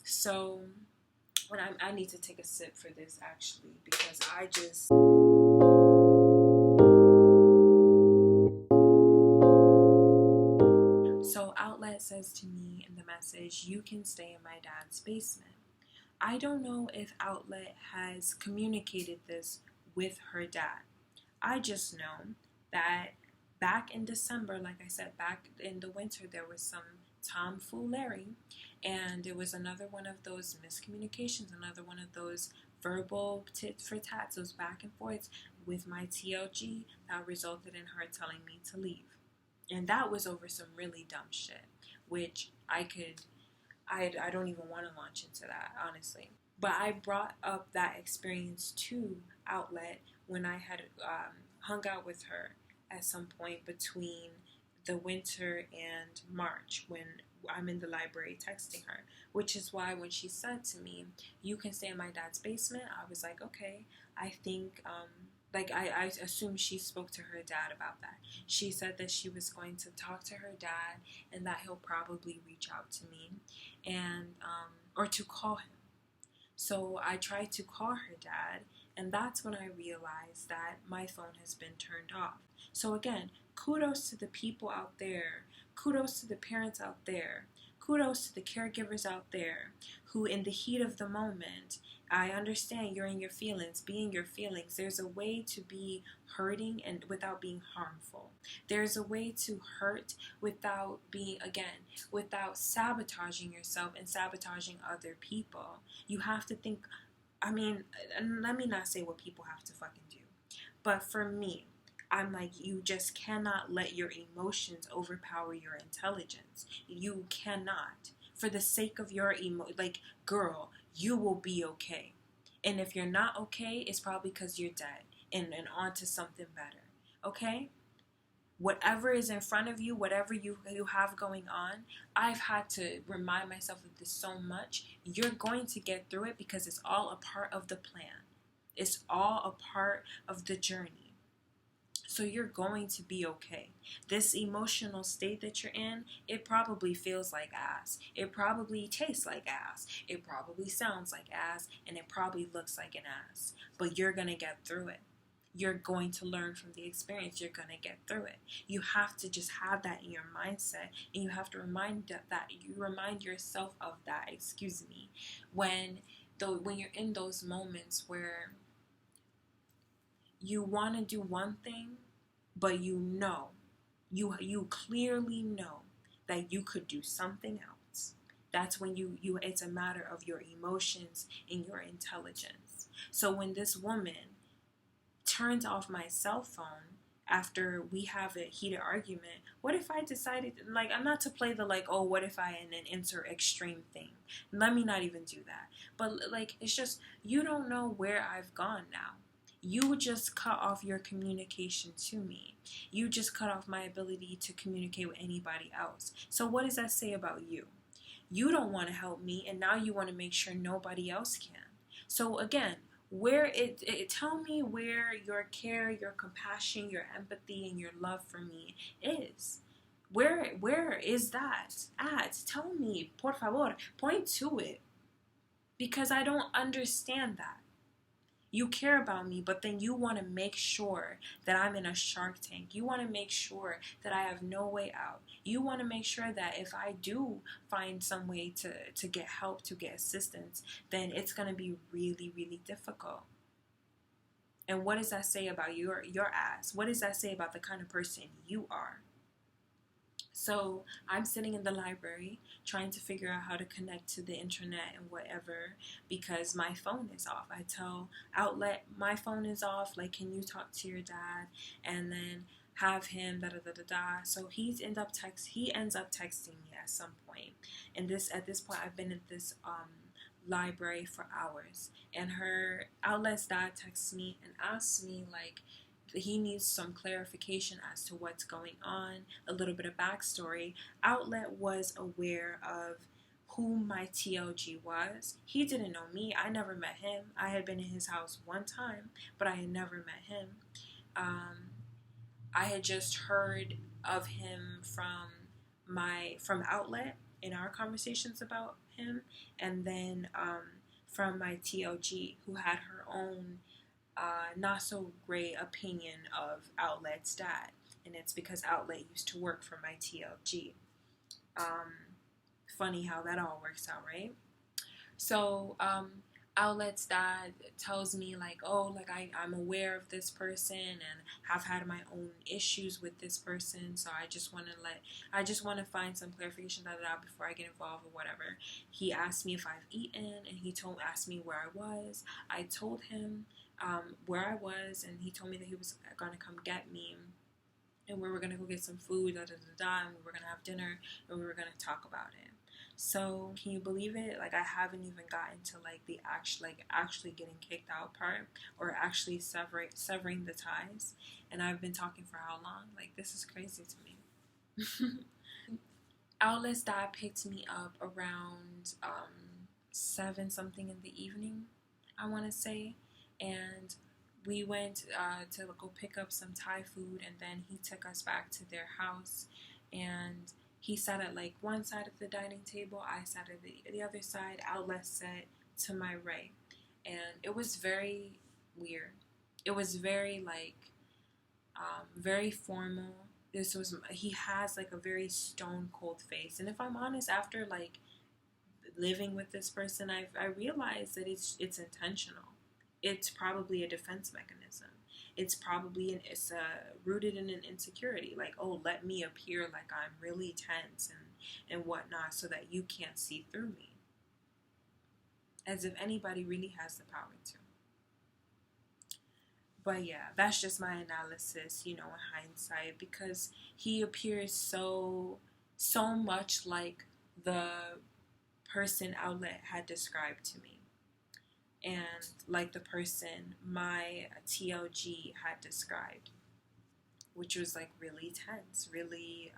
So when I need to take a sip for this actually, because I just... So Outlet says to me in the message, "You can stay in my dad's basement." I don't know if Outlet has communicated this with her dad. I just know that back in December, like I said, back in the winter, there was some tomfoolery, and it was another one of those miscommunications, another one of those verbal tit for tats, those back and forths with my TLG that resulted in her telling me to leave. And that was over some really dumb shit, which I don't even want to launch into that, honestly. But I brought up that experience to Outlet when I had hung out with her at some point between the winter and March, when I'm in the library texting her, which is why when she said to me, "You can stay in my dad's basement," I was like, okay, I think, I assumed she spoke to her dad about that. She said that she was going to talk to her dad and that he'll probably reach out to me and, or to call him. So I tried to call her dad, and that's when I realized that my phone has been turned off. So again, kudos to the people out there, kudos to the parents out there, kudos to the caregivers out there who, in the heat of the moment, I understand you're in your feelings, be in your feelings. There's a way to be hurting and without being harmful. There's a way to hurt without being, again, without sabotaging yourself and sabotaging other people. You have to think, and let me not say what people have to fucking do. But for me, I'm like, you just cannot let your emotions overpower your intelligence. You cannot. For the sake of your girl, you will be okay. And if you're not okay, it's probably because you're dead and on to something better. Okay? Whatever is in front of you, whatever you have going on, I've had to remind myself of this so much. You're going to get through it because it's all a part of the plan. It's all a part of the journey. So you're going to be okay. This emotional state that you're in, it probably feels like ass. It probably tastes like ass. It probably sounds like ass. And it probably looks like an ass. But you're going to get through it. You're going to learn from the experience. You're going to get through it. You have to just have that in your mindset. And you have to remind yourself of that, when you're in those moments where you want to do one thing, but you clearly know that you could do something else. That's when it's a matter of your emotions and your intelligence. So when this woman turns off my cell phone after we have a heated argument, what if I decided, I'm not to play the what if I, and then insert extreme thing. Let me not even do that. But it's just, you don't know where I've gone now. You just cut off your communication to me. You just cut off my ability to communicate with anybody else. So what does that say about you? You don't want to help me, and now you want to make sure nobody else can. So again, tell me where your care, your compassion, your empathy, and your love for me is. Where is that at? Tell me, por favor, point to it. Because I don't understand that. You care about me, but then you want to make sure that I'm in a shark tank. You want to make sure that I have no way out. You want to make sure that if I do find some way to get help, to get assistance, then it's going to be really, really difficult. And what does that say about your ass? What does that say about the kind of person you are? So I'm sitting in the library trying to figure out how to connect to the internet and whatever, because my phone is off. I tell Outlet, my phone is off. Can you talk to your dad? And then have him So he ends up texting me at some point. And at this point, I've been at this library for hours. And her Outlet's dad texts me and asks me he needs some clarification as to what's going on, a little bit of backstory. Outlet was aware of who my TLG was. He didn't know me. I never met him. I had been in his house one time, but I had never met him. I had just heard of him from Outlet in our conversations about him, and then from my TLG, who had her own not so great opinion of Outlet's dad, and it's because Outlet used to work for my TLG. Funny how that all works out, right? So Outlet's dad tells me like, oh, like I'm aware of this person and have had my own issues with this person, so I just want to find some clarification before I get involved or whatever. He asked me if I've eaten, and he asked me where I was. I told him where I was, and he told me that he was gonna come get me, and we were gonna go get some food, and we were gonna have dinner, and we were gonna talk about it. So can you believe it? Like, I haven't even gotten to like the actually getting kicked out part, or actually severing the ties, and I've been talking for how long? Like, this is crazy to me. Outlet's dad picked me up around 7 something in the evening, I want to say, and we went to go pick up some Thai food, and then he took us back to their house, and he sat at like one side of the dining table, I sat at the other side, Outlet sat to my right, and it was very weird. It was very like very formal. He has like a very stone cold face, and if I'm honest, after like living with this person, I realized that it's intentional. It's probably a defense mechanism. It's rooted in an insecurity, like, oh, let me appear like I'm really tense and whatnot, so that you can't see through me, as if anybody really has the power to. But yeah, that's just my analysis, in hindsight, because he appears so much like the person Outlet had described to me, and like the person my TLG had described, which was like really tense, really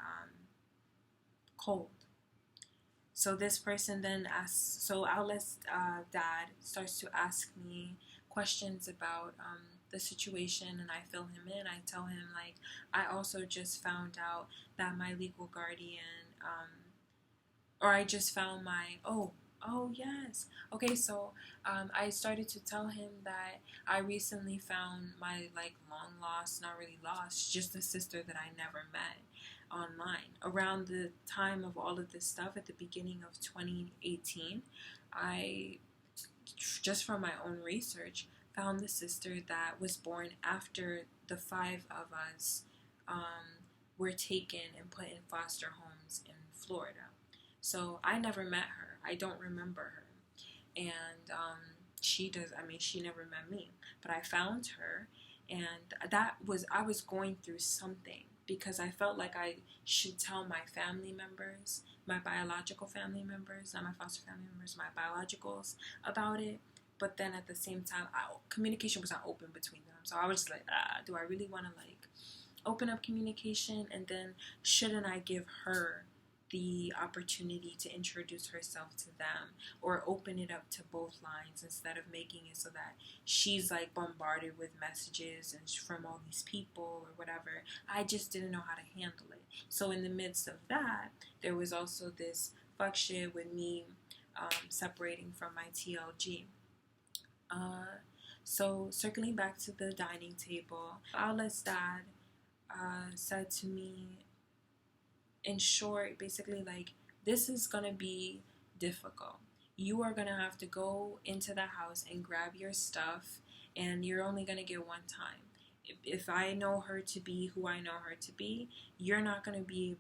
cold. So this person then asks, so Outlet's dad starts to ask me questions about the situation, and I fill him in. I tell him, like, I also just found out that my legal guardian, or I just found my, oh yes. Okay, so I started to tell him that I recently found my like long lost, not really lost, just a sister that I never met online. Around the time of all of this stuff, at the beginning of 2018, I, just from my own research, found the sister that was born after the 5 of us were taken and put in foster homes in Florida. So I never met her. I don't remember her. And she never met me. But I found her, and I was going through something, because I felt like I should tell my family members, my biological family members, not my foster family members, my biologicals, about it. But then at the same time, communication was not open between them. So I was just like, do I really want to like open up communication? And then shouldn't I give her the opportunity to introduce herself to them, or open it up to both lines, instead of making it so that she's like bombarded with messages and from all these people or whatever? I just didn't know how to handle it. So in the midst of that, there was also this fuck shit with me separating from my TLG. So circling back to the dining table, Outlet's dad said to me, in short, basically like, this is gonna be difficult. You are gonna have to go into the house and grab your stuff, and you're only gonna get one time. If I know her to be who I know her to be, you're not gonna be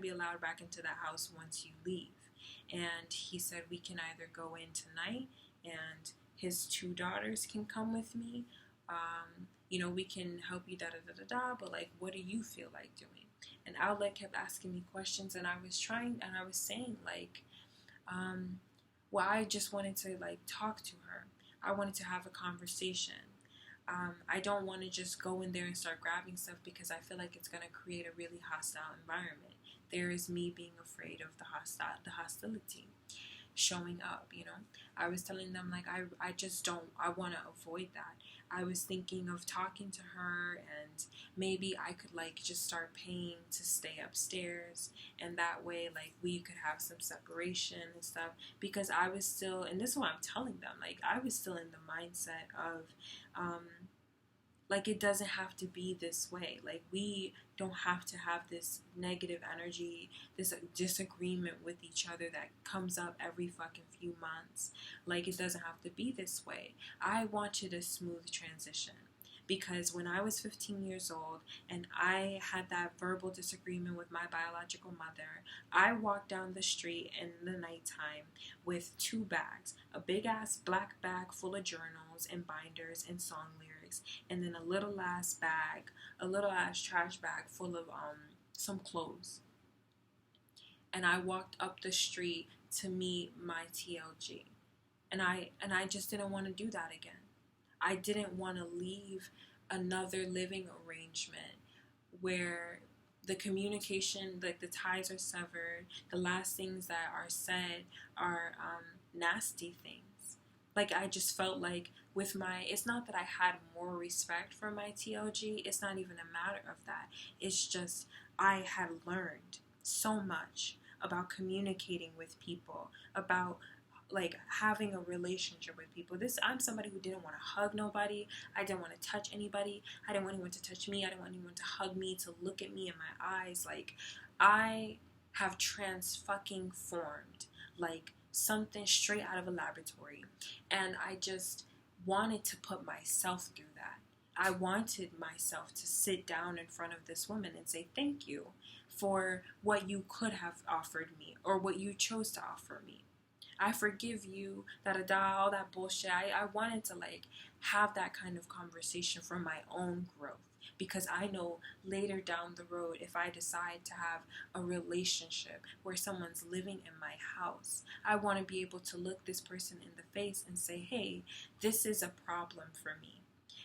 allowed back into the house once you leave. And he said, we can either go in tonight, and his 2 daughters can come with me. We can help you, but like, what do you feel like doing? And Outlet kept asking me questions, and I was saying like, well, I just wanted to like talk to her. I wanted to have a conversation. I don't want to just go in there and start grabbing stuff, because I feel like it's going to create a really hostile environment. There is me being afraid of the hostility. showing up, you know. I was telling them, like, I just don't, I want to avoid that. I was thinking of talking to her, and maybe I could, like, just start paying to stay upstairs, and that way, like, we could have some separation and stuff, because I was still, and this is what I'm telling them, like, I was still in the mindset of, like, it doesn't have to be this way. Like, we don't have to have this negative energy, this disagreement with each other that comes up every fucking few months. Like, it doesn't have to be this way. I wanted a smooth transition. Because when I was 15 years old and I had that verbal disagreement with my biological mother, I walked down the street in the nighttime with 2 bags, a big ass black bag full of journals and binders and song lyrics, and then a little ass bag, a little ass trash bag full of some clothes. And I walked up the street to meet my TLG. And I just didn't want to do that again. I didn't want to leave another living arrangement where the communication, like, the ties are severed. The last things that are said are nasty things. Like, I just felt like with my, it's not that I had more respect for my TLG. It's not even a matter of that. It's just I had learned so much about communicating with people, about, like, having a relationship with people. I'm somebody who didn't want to hug nobody. I didn't want to touch anybody. I didn't want anyone to touch me. I didn't want anyone to hug me, to look at me in my eyes. Like, I have formed, like, something straight out of a laboratory. And I just wanted to put myself through that. I wanted myself to sit down in front of this woman and say thank you for what you could have offered me or what you chose to offer me. I forgive you, all that bullshit. I wanted to, like, have that kind of conversation for my own growth, because I know later down the road, if I decide to have a relationship where someone's living in my house, I want to be able to look this person in the face and say, hey, this is a problem for me.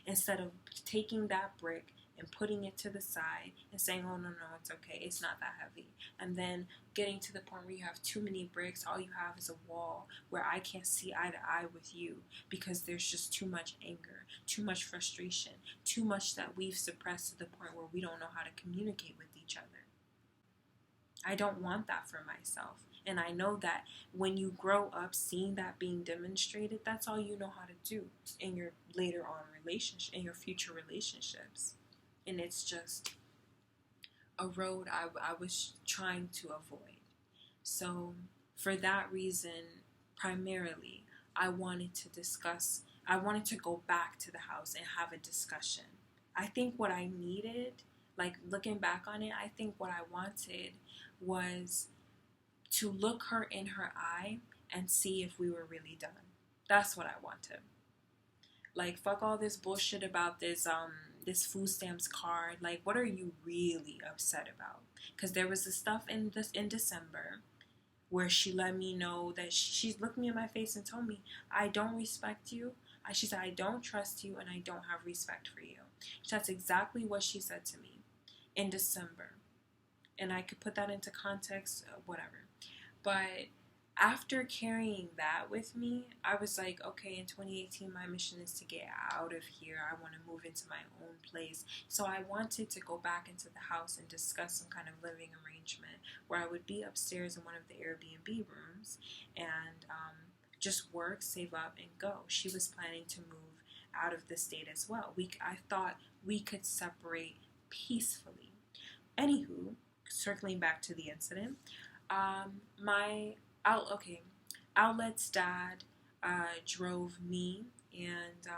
Instead of taking that brick and putting it to the side and saying, oh, no, it's okay, it's not that heavy. And then getting to the point where you have too many bricks, all you have is a wall where I can't see eye to eye with you because there's just too much anger, too much frustration, too much that we've suppressed to the point where we don't know how to communicate with each other. I don't want that for myself. And I know that when you grow up seeing that being demonstrated, that's all you know how to do in your later on relationship, in your future relationships. And it's just a road I was trying to avoid. So for that reason, primarily, I wanted to go back to the house and have a discussion. I think what I needed, like, looking back on it, I think what I wanted was to look her in her eye and see if we were really done. That's what I wanted. Like, fuck all this bullshit about this food stamps card. Like, what are you really upset about? Because there was this stuff in December where she let me know that she looked me in my face and told me, I don't respect you. She said, I don't trust you and I don't have respect for you. That's exactly what she said to me in December. And I could put that into context, whatever. But after carrying that with me, I was like, okay, in 2018, my mission is to get out of here. I want to move into my own place. So I wanted to go back into the house and discuss some kind of living arrangement where I would be upstairs in one of the Airbnb rooms and just work, save up, and go. She was planning to move out of the state as well. I thought we could separate peacefully. Anywho, circling back to the incident, Outlet's dad drove me, and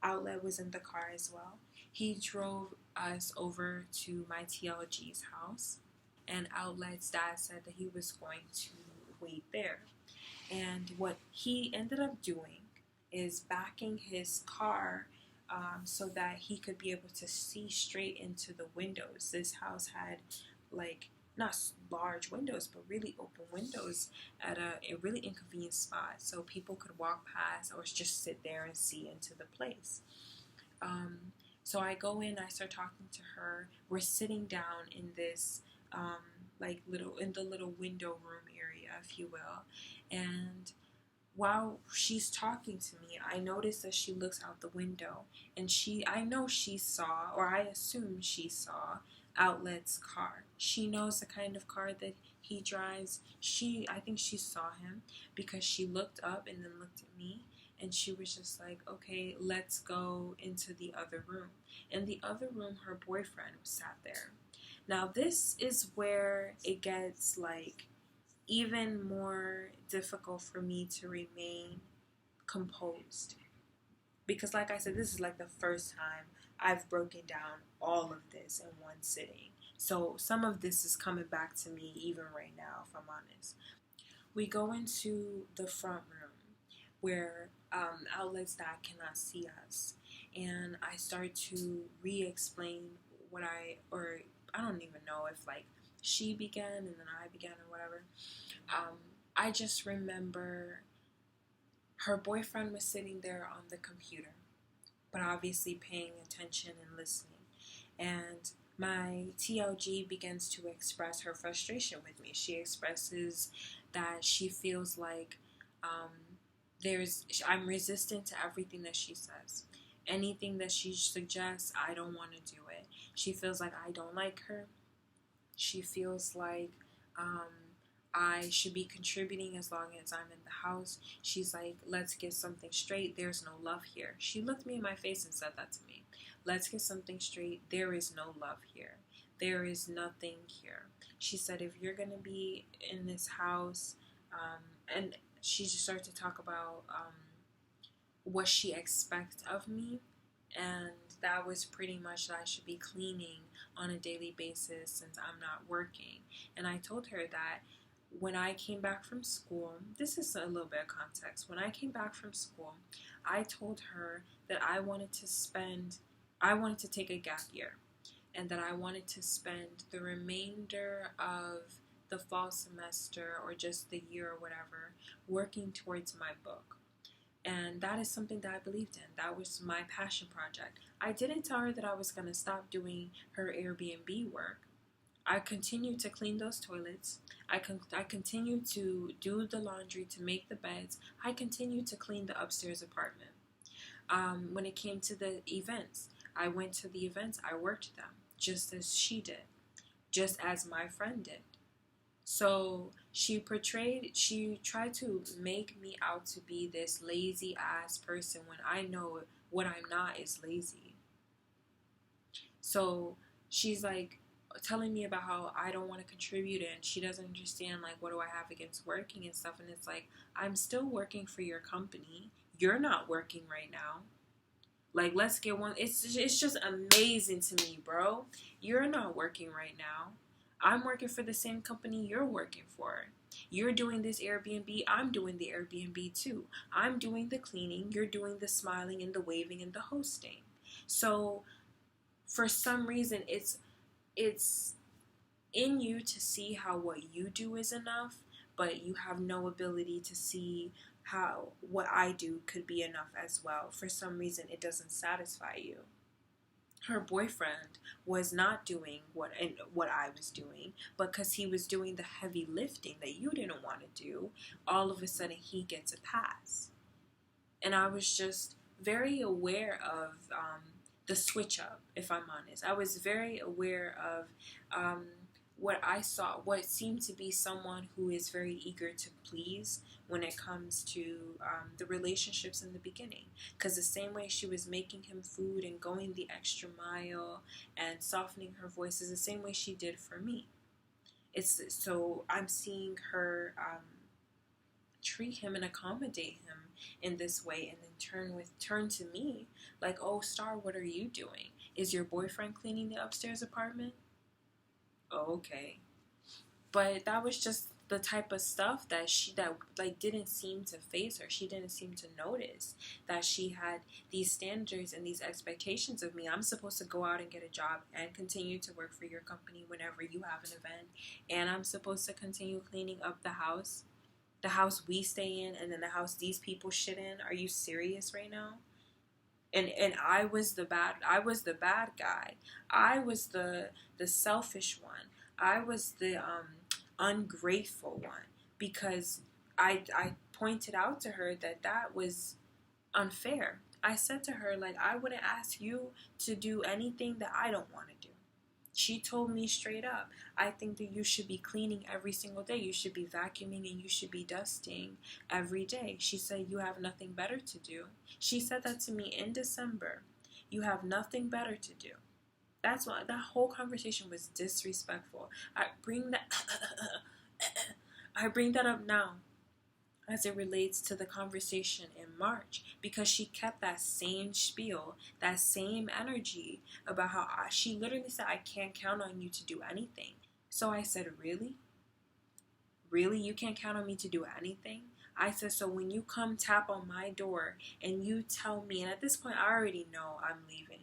Outlet was in the car as well. He drove us over to my TLG's house, and Outlet's dad said that he was going to wait there. And what he ended up doing is backing his car so that he could be able to see straight into the windows. This house had, like, not large windows, but really open windows at a really inconvenient spot, so people could walk past or just sit there and see into the place. So I go in, I start talking to her. We're sitting down in this like little in the little window room area, if you will. And while she's talking to me, I notice that she looks out the window, and I know she saw, or I assume she saw, Outlet's car. She knows the kind of car that he drives. I think she saw him because she looked up and then looked at me, and she was just like, okay, let's go into the other room. In the other room, her boyfriend was sat there. Now, this is where it gets like even more difficult for me to remain composed. Because, like I said, this is like the first time I've broken down all of this in one sitting. So, some of this is coming back to me even right now, if I'm honest. We go into the front room where Outlet's dad cannot see us. And I start to re explain or I don't even know if like she began and then I began or whatever. I just remember her boyfriend was sitting there on the computer, but obviously paying attention and listening. And my TLG begins to express her frustration with me. She expresses that she feels like I'm resistant to everything that she says. Anything that she suggests, I don't want to do it. She feels like I don't like her. She feels like I should be contributing as long as I'm in the house. She's like, let's get something straight. There's no love here. She looked me in my face and said that to me. Let's get something straight. There is no love here. There is nothing here. She said, if you're going to be in this house, and she just started to talk about what she expects of me. And that was pretty much that I should be cleaning on a daily basis since I'm not working. And I told her that when I came back from school, this is a little bit of context. When I came back from school, I told her that I wanted to take a gap year, and that I wanted to spend the remainder of the fall semester or just the year or whatever working towards my book. And that is something that I believed in. That was my passion project. I didn't tell her that I was going to stop doing her Airbnb work. I continued to clean those toilets. I continued to do the laundry, to make the beds. I continued to clean the upstairs apartment. When it came to the events, I went to the events. I worked them just as she did, just as my friend did. So she tried to make me out to be this lazy ass person when I know what I'm not is lazy. So she's like telling me about how I don't want to contribute and she doesn't understand like what do I have against working and stuff. And it's like, I'm still working for your company. You're not working right now. Like, let's get one. It's just amazing to me, bro. You're not working right now. I'm working for the same company you're working for. You're doing this Airbnb. I'm doing the Airbnb too. I'm doing the cleaning. You're doing the smiling and the waving and the hosting. So for some reason, it's in you to see how what you do is enough, but you have no ability to see how what I do could be enough as well. For some reason, it doesn't satisfy you. Her boyfriend was not doing what I was doing, but because he was doing the heavy lifting that you didn't want to do, all of a sudden he gets a pass. And I was just very aware of the switch up, if I'm honest. I was very aware of what I saw, what seemed to be someone who is very eager to please when it comes to the relationships in the beginning. Because the same way she was making him food and going the extra mile and softening her voice is the same way she did for me. So I'm seeing her treat him and accommodate him in this way, and then turn to me like, oh, Star, what are you doing? Is your boyfriend cleaning the upstairs apartment? Oh, okay. But that was just the type of stuff that didn't seem to faze her. She didn't seem to notice that she had these standards and these expectations of me. I'm supposed to go out and get a job and continue to work for your company whenever you have an event, and I'm supposed to continue cleaning up the house we stay in, and then the house these people shit in. Are you serious right now? And I was the bad guy. I was the selfish one. I was the ungrateful one, because I pointed out to her that that was unfair. I said to her, like, I wouldn't ask you to do anything that I don't want to do. She told me straight up, I think that you should be cleaning every single day. You should be vacuuming and you should be dusting every day. She said, you have nothing better to do. She said that to me in December. You have nothing better to do. That's why that whole conversation was disrespectful. I bring that up now as it relates to the conversation in March, because she kept that same spiel, that same energy about how she literally said, I can't count on you to do anything. So I said, really? Really? You can't count on me to do anything? I said, so when you come tap on my door and you tell me, and at this point I already know I'm leaving.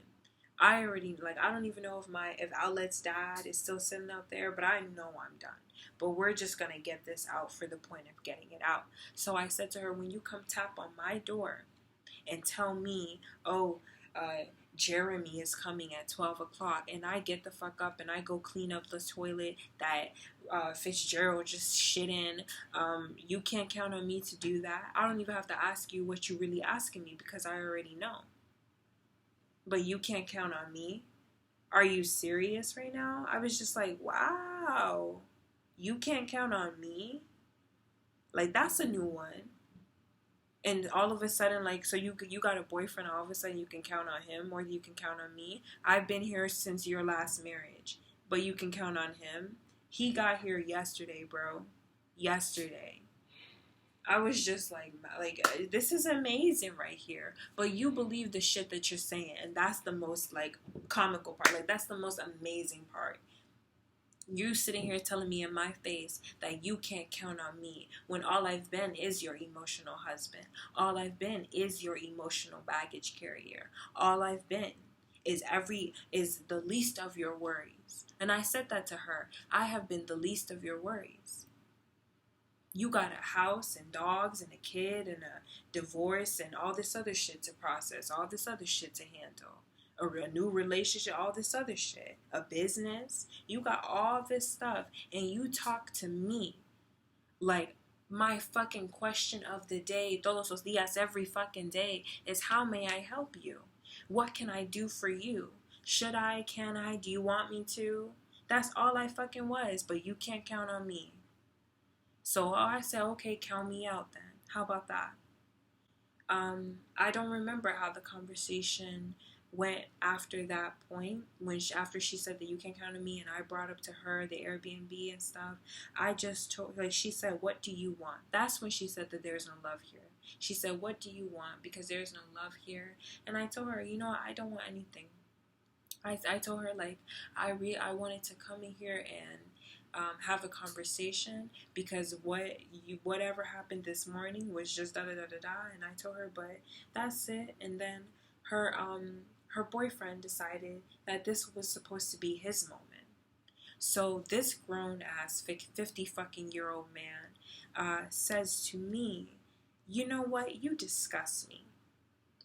I don't even know if Outlet's dad is still sitting out there, but I know I'm done. But we're just going to get this out for the point of getting it out. So I said to her, when you come tap on my door and tell me, Jeremy is coming at 12 o'clock, and I get the fuck up and I go clean up the toilet that Fitzgerald just shit in, you can't count on me to do that. I don't even have to ask you what you're really asking me, because I already know. But you can't count on me? Are you serious right now? I was just like, wow. You can't count on me? Like, that's a new one. And all of a sudden, like, so you got a boyfriend, all of a sudden you can count on him more than you can count on me? I've been here since your last marriage, but you can count on him? He got here yesterday, bro. Yesterday. I was just like, this is amazing right here. But you believe the shit that you're saying, and that's the most, like, comical part. Like, that's the most amazing part. You sitting here telling me in my face that you can't count on me, when all I've been is your emotional husband. All I've been is your emotional baggage carrier. All I've been is the least of your worries. And I said that to her. I have been the least of your worries. You got a house and dogs and a kid and a divorce and all this other shit to process, all this other shit to handle. A new relationship, all this other shit. A business. You got all this stuff, and you talk to me like my fucking question of the day, todos los días, every fucking day, is how may I help you? What can I do for you? Should I? Can I? Do you want me to? That's all I fucking was, but you can't count on me. So I said, okay, count me out then. How about that? I don't remember how the conversation went after that point, after she said that you can't count on me, and I brought up to her the Airbnb and stuff. I just told her, she said, what do you want? That's when she said that there's no love here. She said, what do you want? Because there's no love here. And I told her, I don't want anything. I told her, like, I wanted to come in here and have a conversation, because whatever happened this morning was just da da da da da. And I told her, but that's it. And then her boyfriend decided that this was supposed to be his moment. So this grown ass 50 fucking year old man says to me, you know what? You disgust me.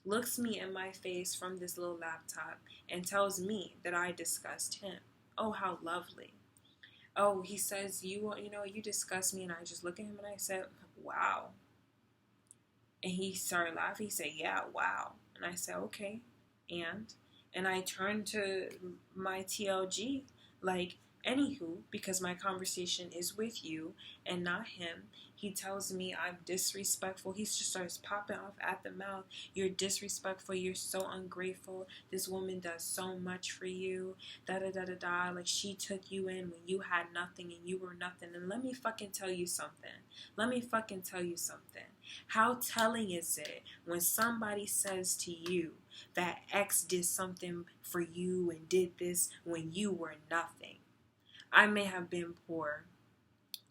Looks me in my face from this little laptop and tells me that I disgust him. Oh, how lovely. Oh, he says, you disgust me. And I just look at him and I said, wow. And he started laughing. He said, yeah, wow. And I said, okay. And I turned to my TLG, like, anywho, because my conversation is with you and not him. He tells me I'm disrespectful. He just starts popping off at the mouth. You're disrespectful. You're so ungrateful. This woman does so much for you. Da da da da da. Like, she took you in when you had nothing and you were nothing. And let me fucking tell you something. How telling is it when somebody says to you that X did something for you and did this when you were nothing? I may have been poor.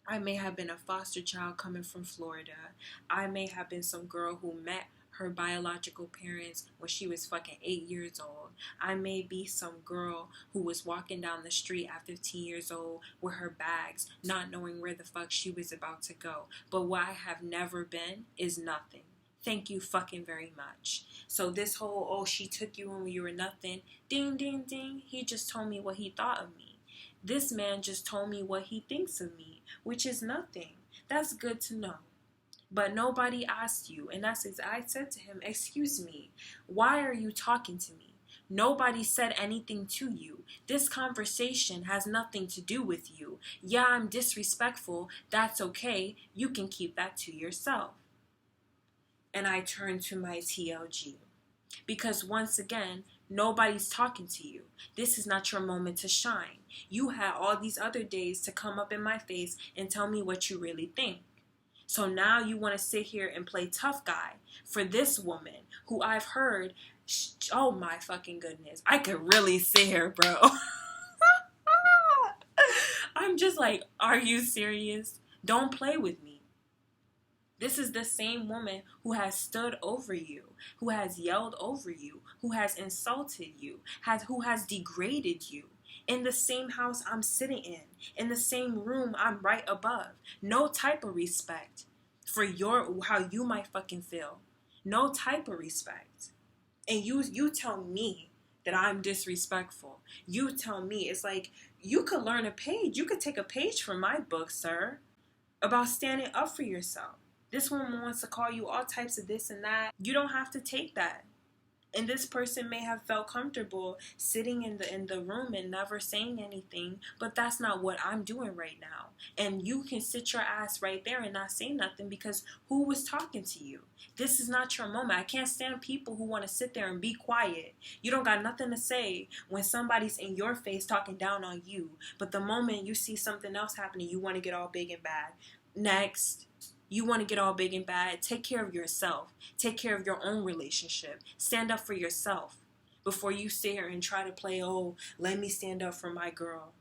I may have been a foster child coming from Florida. I may have been some girl who met her biological parents when she was fucking 8 years old. I may be some girl who was walking down the street at 15 years old with her bags, not knowing where the fuck she was about to go. But what I have never been is nothing. Thank you fucking very much. So this whole, she took you when you were nothing, ding, ding, ding, he just told me what he thought of me. This man just told me what he thinks of me, which is nothing. That's good to know. But nobody asked you. And that's exactly, I said to him, excuse me, why are you talking to me? Nobody said anything to you. This conversation has nothing to do with you. Yeah, I'm disrespectful. That's okay. You can keep that to yourself. And I turned to my TLG. Because once again, nobody's talking to you. This is not your moment to shine. You had all these other days to come up in my face and tell me what you really think. So now you want to sit here and play tough guy for this woman who I've heard, oh my fucking goodness. I could really sit here, bro. I'm just like, are you serious? Don't play with me. This is the same woman who has stood over you, who has yelled over you, who has insulted you, who has degraded you. In the same house I'm sitting in the same room I'm right above. No type of respect for how you might fucking feel. No type of respect. And you tell me that I'm disrespectful. You tell me, it's like, you could learn a page. You could take a page from my book, sir, about standing up for yourself. This woman wants to call you all types of this and that. You don't have to take that. And this person may have felt comfortable sitting in the room and never saying anything, but that's not what I'm doing right now. And you can sit your ass right there and not say nothing because who was talking to you? This is not your moment. I can't stand people who want to sit there and be quiet. You don't got nothing to say when somebody's in your face talking down on you. But the moment you see something else happening, you want to get all big and bad. Next. You want to get all big and bad. Take care of yourself. Take care of your own relationship. Stand up for yourself before you sit here and try to play, oh, let me stand up for my girl.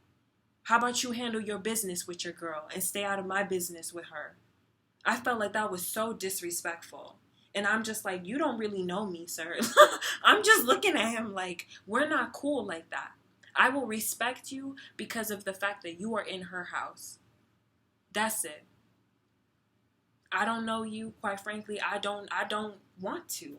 How about you handle your business with your girl and stay out of my business with her? I felt like that was so disrespectful. And I'm just like, you don't really know me, sir. I'm just looking at him like, we're not cool like that. I will respect you because of the fact that you are in her house. That's it. I don't know you, quite frankly. I don't want to.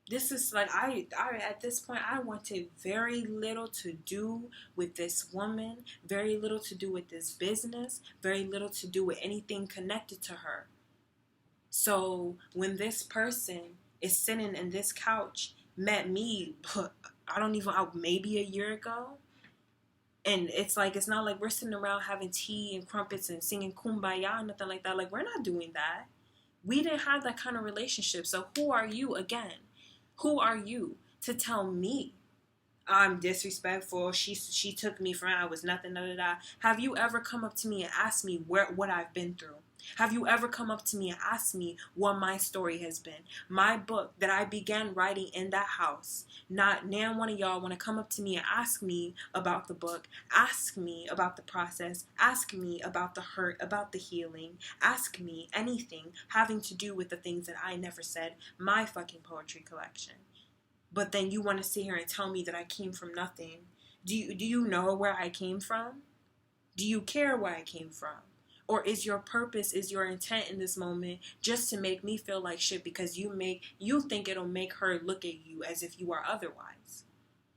This is like, I at this point, I wanted very little to do with this woman, very little to do with this business, very little to do with anything connected to her. So when this person is sitting in this couch, met me, maybe a year ago, and it's like, it's not like we're sitting around having tea and crumpets and singing kumbaya, nothing like that. Like, we're not doing that. We didn't have that kind of relationship. So who are you again? Who are you to tell me I'm disrespectful? She took me from, I was nothing, da da da. Have you ever come up to me and asked me what I've been through? Have you ever come up to me and asked me what my story has been? My book that I began writing in that house. Not one of y'all want to come up to me and ask me about the book, ask me about the process, ask me about the hurt, about the healing, ask me anything having to do with the things that I never said, my fucking poetry collection. But then you want to sit here and tell me that I came from nothing. Do you know where I came from? Do you care where I came from? Or is your purpose, is your intent in this moment just to make me feel like shit because you think it'll make her look at you as if you are otherwise?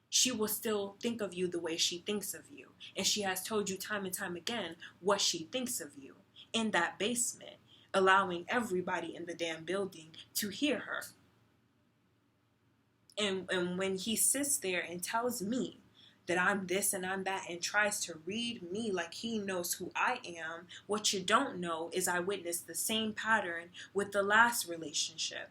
She will still think of you the way she thinks of you. And she has told you time and time again what she thinks of you in that basement, allowing everybody in the damn building to hear her. And when he sits there and tells me that I'm this and I'm that and tries to read me like he knows who I am, what you don't know is I witnessed the same pattern with the last relationship.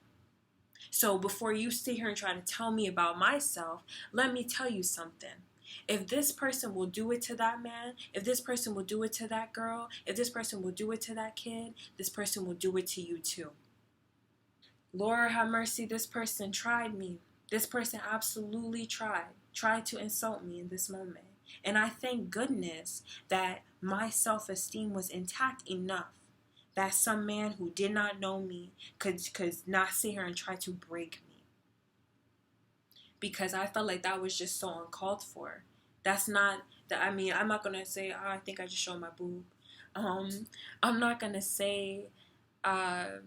So before you sit here and try to tell me about myself, let me tell you something. If this person will do it to that man, if this person will do it to that girl, if this person will do it to that kid, this person will do it to you too. Lord have mercy, this person tried me. This person absolutely tried to insult me in this moment. And I thank goodness that my self-esteem was intact enough that some man who did not know me could not sit here and try to break me. Because I felt like that was just so uncalled for. That's not, I'm not going to say, I think I just showed my boob. I'm not going to say that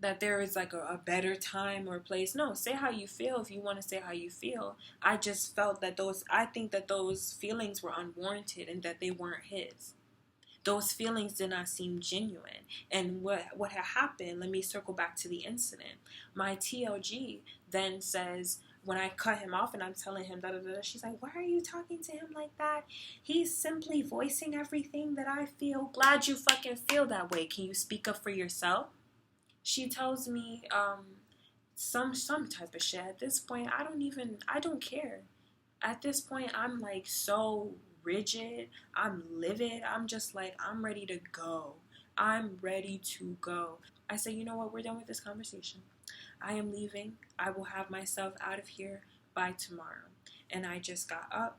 that there is like a better time or place. No, say how you feel if you want to say how you feel. I just felt that I think that those feelings were unwarranted and that they weren't his. Those feelings did not seem genuine. And what had happened, let me circle back to the incident. My TLG then says, when I cut him off and I'm telling him, da da da, she's like, why are you talking to him like that? He's simply voicing everything that I feel. Glad you fucking feel that way. Can you speak up for yourself? She tells me some type of shit. At this point, I don't care. At this point, I'm like so rigid. I'm livid. I'm just like, I'm ready to go. I'm ready to go. I say, you know what? We're done with this conversation. I am leaving. I will have myself out of here by tomorrow. And I just got up.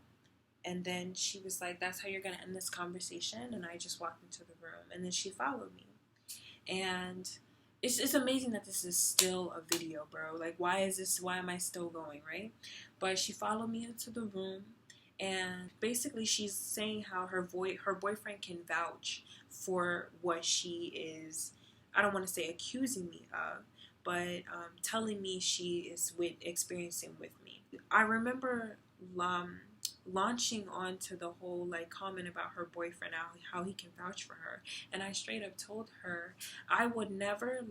And then she was like, that's how you're going to end this conversation. And I just walked into the room. And then she followed me. And it's amazing that this is still a video, bro. Like, why am I still going, right? But she followed me into the room. And basically she's saying how her boyfriend can vouch for what she is, I don't want to say accusing me of, but telling me she is experiencing with me. I remember launching onto the whole like comment about her boyfriend, how he can vouch for her, and I straight up told her I would never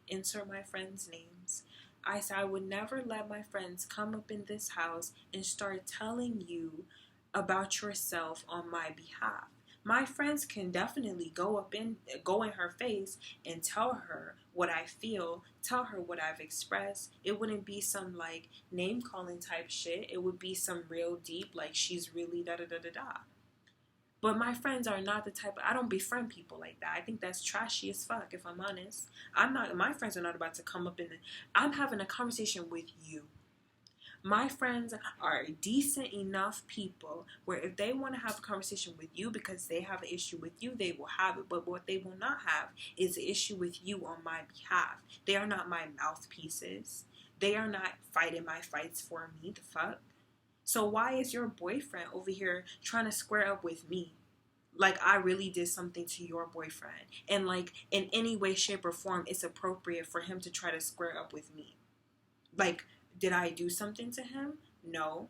insert my friends' names. I said I would never let my friends come up in this house and start telling you about yourself on my behalf. My friends can definitely go in her face and tell her what I feel, tell her what I've expressed. It wouldn't be some like name calling type shit. It would be some real deep, like she's really da da da da da. But my friends are not the type I don't befriend people like that. I think that's trashy as fuck, if I'm honest. My friends are not about to come up I'm having a conversation with you. My friends are decent enough people where if they want to have a conversation with you because they have an issue with you, they will have it. But what they will not have is an issue with you on my behalf. They are not my mouthpieces. They are not fighting my fights for me. The fuck? So why is your boyfriend over here trying to square up with me? Like I really did something to your boyfriend. And like in any way, shape, or form, it's appropriate for him to try to square up with me. Like, did I do something to him? No.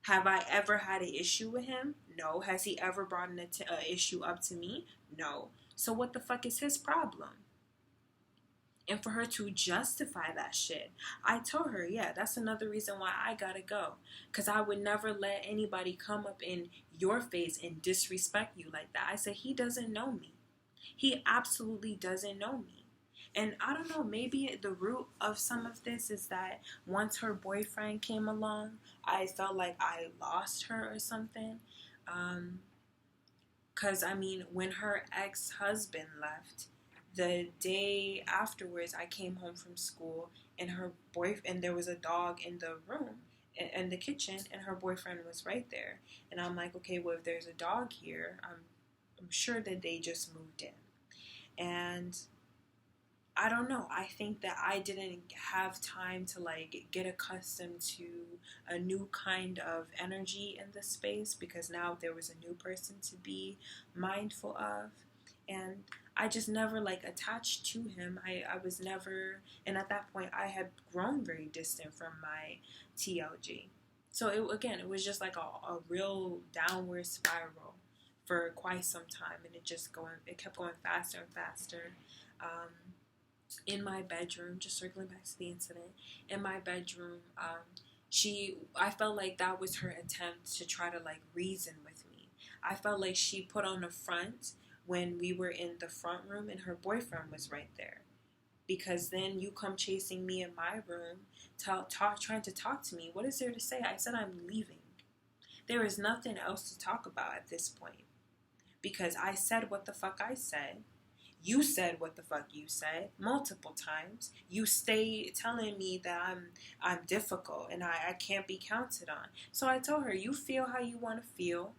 Have I ever had an issue with him? No. Has he ever brought an issue up to me? No. So what the fuck is his problem? And for her to justify that shit, I told her, yeah, that's another reason why I gotta go. Because I would never let anybody come up in your face and disrespect you like that. I said, he doesn't know me. He absolutely doesn't know me. And I don't know, maybe the root of some of this is that once her boyfriend came along, I felt like I lost her or something. Because, I mean, when her ex-husband left, the day afterwards, I came home from school, and there was a dog in the room, in the kitchen, and her boyfriend was right there. And I'm like, okay, well, if there's a dog here, I'm sure that they just moved in. And I don't know. I think that I didn't have time to like get accustomed to a new kind of energy in the space because now there was a new person to be mindful of. And I just never like attached to him. I was never, and at that point I had grown very distant from my TLG. So it was just like a real downward spiral for quite some time, and it kept going faster and faster. In my bedroom, just circling back to the incident, in my bedroom, I felt like that was her attempt to try to like reason with me. I felt like she put on a front when we were in the front room and her boyfriend was right there. Because then you come chasing me in my room, trying to talk to me. What is there to say? I said I'm leaving. There is nothing else to talk about at this point. Because I said what the fuck I said. You said what the fuck you said multiple times. You stay telling me that I'm difficult and I can't be counted on. So I told her, you feel how you want to feel.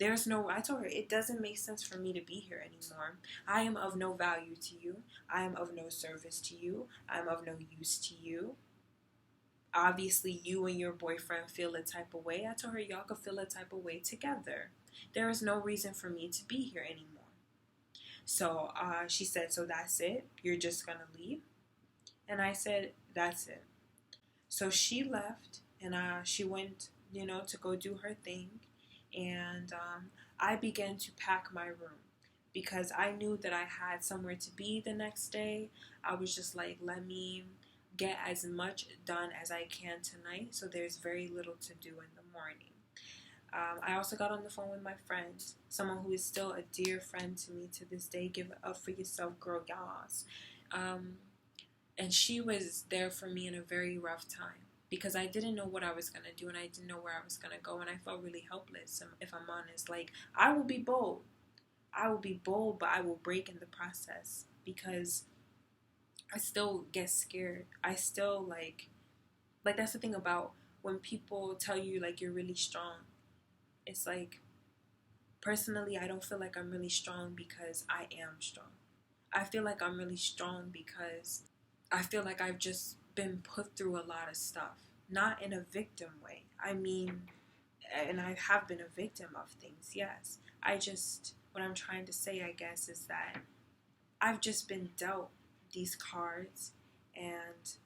I told her, it doesn't make sense for me to be here anymore. I am of no value to you. I am of no service to you. I am of no use to you. Obviously, you and your boyfriend feel a type of way. I told her, y'all could feel a type of way together. There is no reason for me to be here anymore. So she said, so that's it? You're just going to leave? And I said, that's it. So she left, and she went, to go do her thing. And I began to pack my room because I knew that I had somewhere to be the next day. I was just like, let me get as much done as I can tonight, so there's very little to do in the morning. I also got on the phone with my friend, someone who is still a dear friend to me to this day. Give it up for yourself, girl, yas. And she was there for me in a very rough time because I didn't know what I was going to do and I didn't know where I was going to go, and I felt really helpless, if I'm honest. Like, I will be bold. But I will break in the process because I still get scared. I still, like that's the thing about when people tell you, like, you're really strong. It's like, personally, I don't feel like I'm really strong because I am strong. I feel like I'm really strong because I feel like I've just been put through a lot of stuff. Not in a victim way. I mean, and I have been a victim of things, yes. What I'm trying to say, I guess, is that I've just been dealt these cards, and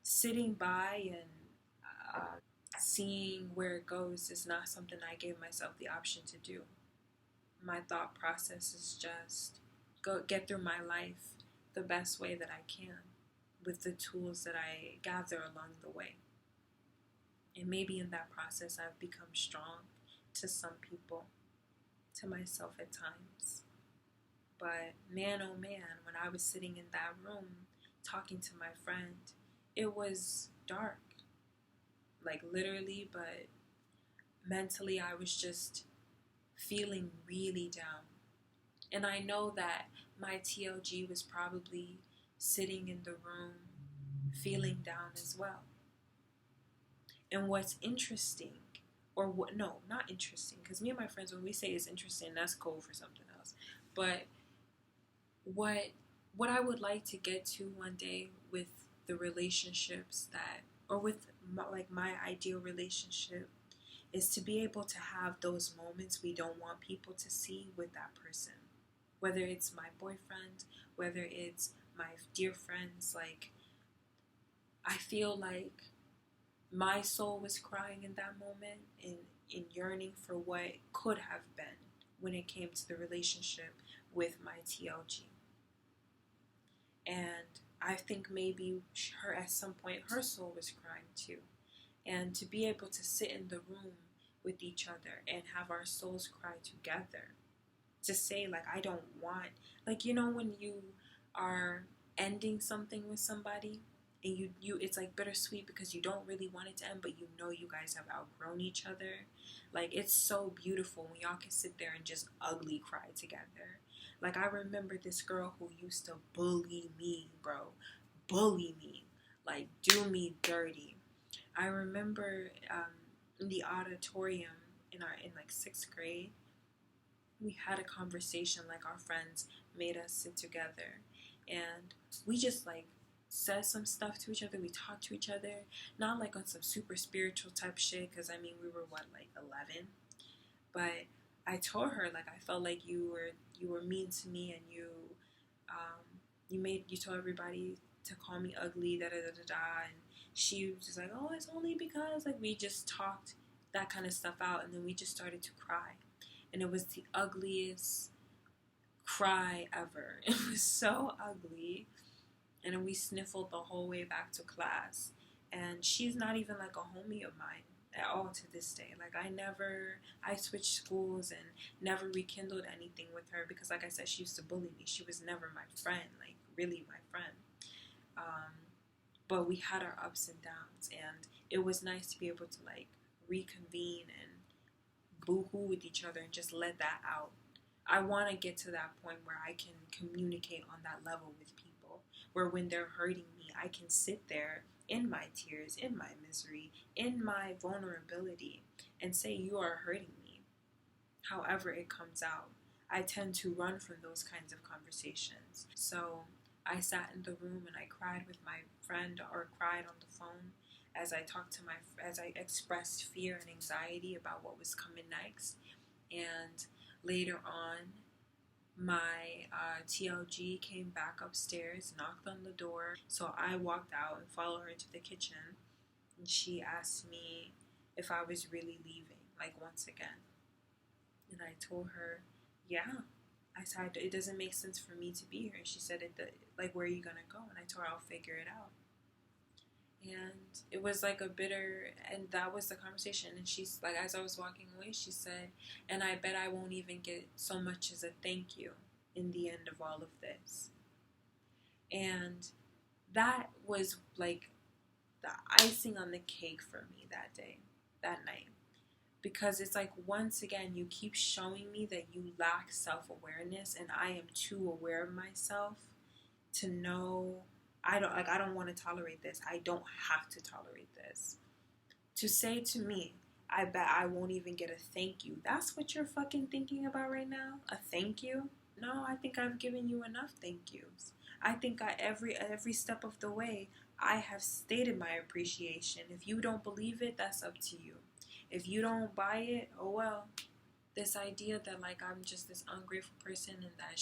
sitting by and seeing where it goes is not something I gave myself the option to do. My thought process is just get through my life the best way that I can with the tools that I gather along the way. And maybe in that process I've become strong to some people, to myself at times. But man, oh man, when I was sitting in that room talking to my friend, it was dark. Like, literally, but mentally I was just feeling really down. And I know that my TLG was probably sitting in the room feeling down as well. And what's interesting, or what, no, not interesting, because me and my friends, when we say it's interesting, that's code for something else. But what I would like to get to one day with the relationships or with my ideal relationship, is to be able to have those moments we don't want people to see with that person. Whether it's my boyfriend, whether it's my dear friends, like, I feel like my soul was crying in that moment, in yearning for what could have been when it came to the relationship with my TLG. And I think maybe at some point her soul was crying too. And to be able to sit in the room with each other and have our souls cry together, to say, like, I don't want, like, when you are ending something with somebody and you it's like bittersweet because you don't really want it to end, but you guys have outgrown each other. Like, it's so beautiful when y'all can sit there and just ugly cry together. Like, I remember this girl who used to bully me, bro. Bully me. Like, do me dirty. I remember in the auditorium in like 6th grade, we had a conversation. Like, our friends made us sit together, and we just, like, said some stuff to each other. We talked to each other, not like on some super spiritual type shit, because I mean, we were like 11. But I told her, like, I felt like you were mean to me, and you told everybody to call me ugly, da da da da da. And she was just like, oh, it's only because, like, we just talked that kind of stuff out, and then we just started to cry. And it was the ugliest cry ever. It was so ugly. And then we sniffled the whole way back to class. And she's not even like a homie of mine at all to this day. Like, I switched schools and never rekindled anything with her because, like I said, she used to bully me. She was never my friend, like, really my friend. But we had our ups and downs, and it was nice to be able to, like, reconvene and boo-hoo with each other and just let that out. I want to get to that point where I can communicate on that level with people, where when they're hurting me, I can sit there in my tears, in my misery, in my vulnerability, and say, you are hurting me. However it comes out, I tend to run from those kinds of conversations. So I sat in the room and I cried with my friend, or cried on the phone, as I expressed fear and anxiety about what was coming next. And later on, my TLG came back upstairs, knocked on the door. So I walked out and followed her into the kitchen. And she asked me if I was really leaving, like once again. And I told her, yeah. I said, it doesn't make sense for me to be here. And she said, like, where are you going to go? And I told her, I'll figure it out. And it was like a bitter, and that was the conversation. And she's like, as I was walking away, she said, and I bet I won't even get so much as a thank you in the end of all of this. And that was like the icing on the cake for me that day, that night. Because it's like, once again, you keep showing me that you lack self-awareness, and I am too aware of myself to know I don't want to tolerate this. I don't have to tolerate this. To say to me, I bet I won't even get a thank you. That's what you're fucking thinking about right now? A thank you? No, I think I've given you enough thank yous. I think every step of the way, I have stated my appreciation. If you don't believe it, that's up to you. If you don't buy it, oh well. This idea that like I'm just this ungrateful person and that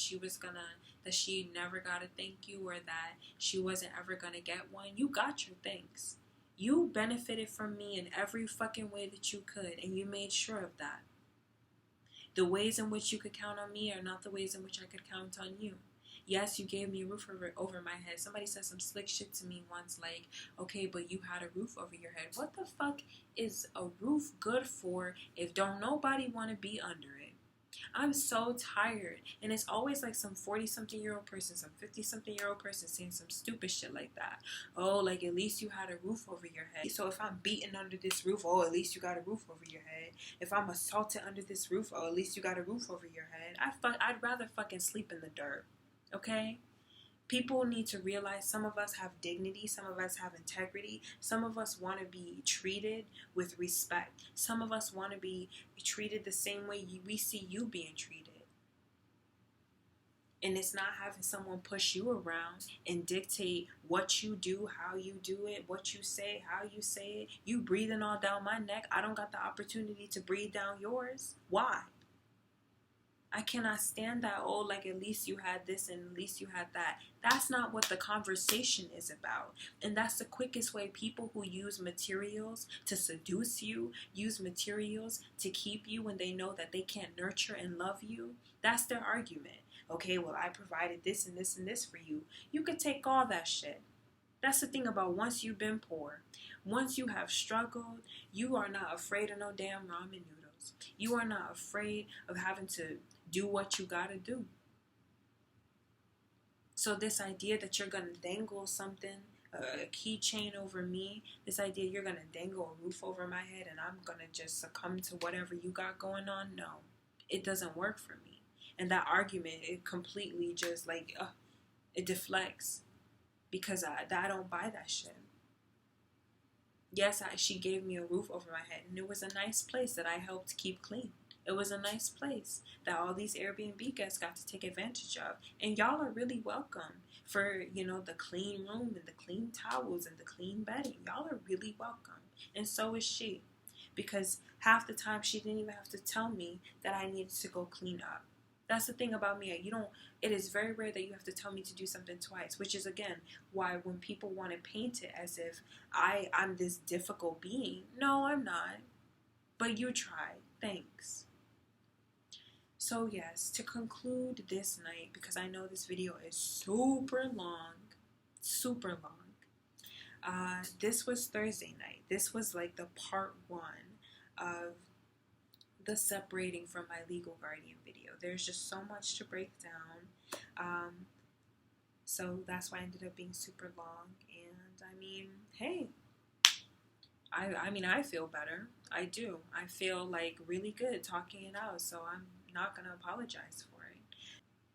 she never got a thank you, or that she wasn't ever gonna get one. You got your thanks. You benefited from me in every fucking way that you could, and you made sure of that. The ways in which you could count on me are not the ways in which I could count on you. Yes, you gave me a roof over my head. Somebody said some slick shit to me once, like, okay, but you had a roof over your head. What the fuck is a roof good for if don't nobody want to be under it? I'm so tired. And it's always like some 40-something-year-old person, some 50-something-year-old person saying some stupid shit like that. Oh, like, at least you had a roof over your head. So if I'm beaten under this roof, oh, at least you got a roof over your head. If I'm assaulted under this roof, oh, at least you got a roof over your head. I'd rather fucking sleep in the dirt. Okay? People need to realize some of us have dignity, some of us have integrity, some of us want to be treated with respect, some of us want to be treated the same way we see you being treated. And it's not having someone push you around and dictate what you do, how you do it, what you say, how you say it. You breathing all down my neck. I don't got the opportunity to breathe down yours. Why? I cannot stand that, oh, like, at least you had this and at least you had that. That's not what the conversation is about. And that's the quickest way people who use materials to seduce you, use materials to keep you when they know that they can't nurture and love you. That's their argument. Okay, well, I provided this and this and this for you. You could take all that shit. That's the thing about once you've been poor. Once you have struggled, you are not afraid of no damn ramen noodles. You are not afraid of having to do what you gotta do. So this idea that you're gonna dangle something, a keychain over me, this idea you're gonna dangle a roof over my head and I'm gonna just succumb to whatever you got going on, no. It doesn't work for me. And that argument, it completely just like, it deflects. Because I don't buy that shit. Yes, she gave me a roof over my head and it was a nice place that I helped keep clean. It was a nice place that all these Airbnb guests got to take advantage of. And y'all are really welcome for, the clean room and the clean towels and the clean bedding. Y'all are really welcome. And so is she. Because half the time she didn't even have to tell me that I needed to go clean up. That's the thing about me. It is very rare that you have to tell me to do something twice, which is, again, why when people want to paint it as if I'm this difficult being. No, I'm not. But you tried. Thanks. So yes, to conclude this night, because I know this video is super long, this was Thursday night. This was like the part 1 of the separating from my legal guardian video. There's just so much to break down. So that's why I ended up being super long. And I mean, hey, I feel better. I do. I feel like really good talking it out. So I'm not going to apologize for it.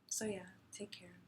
So yeah, take care.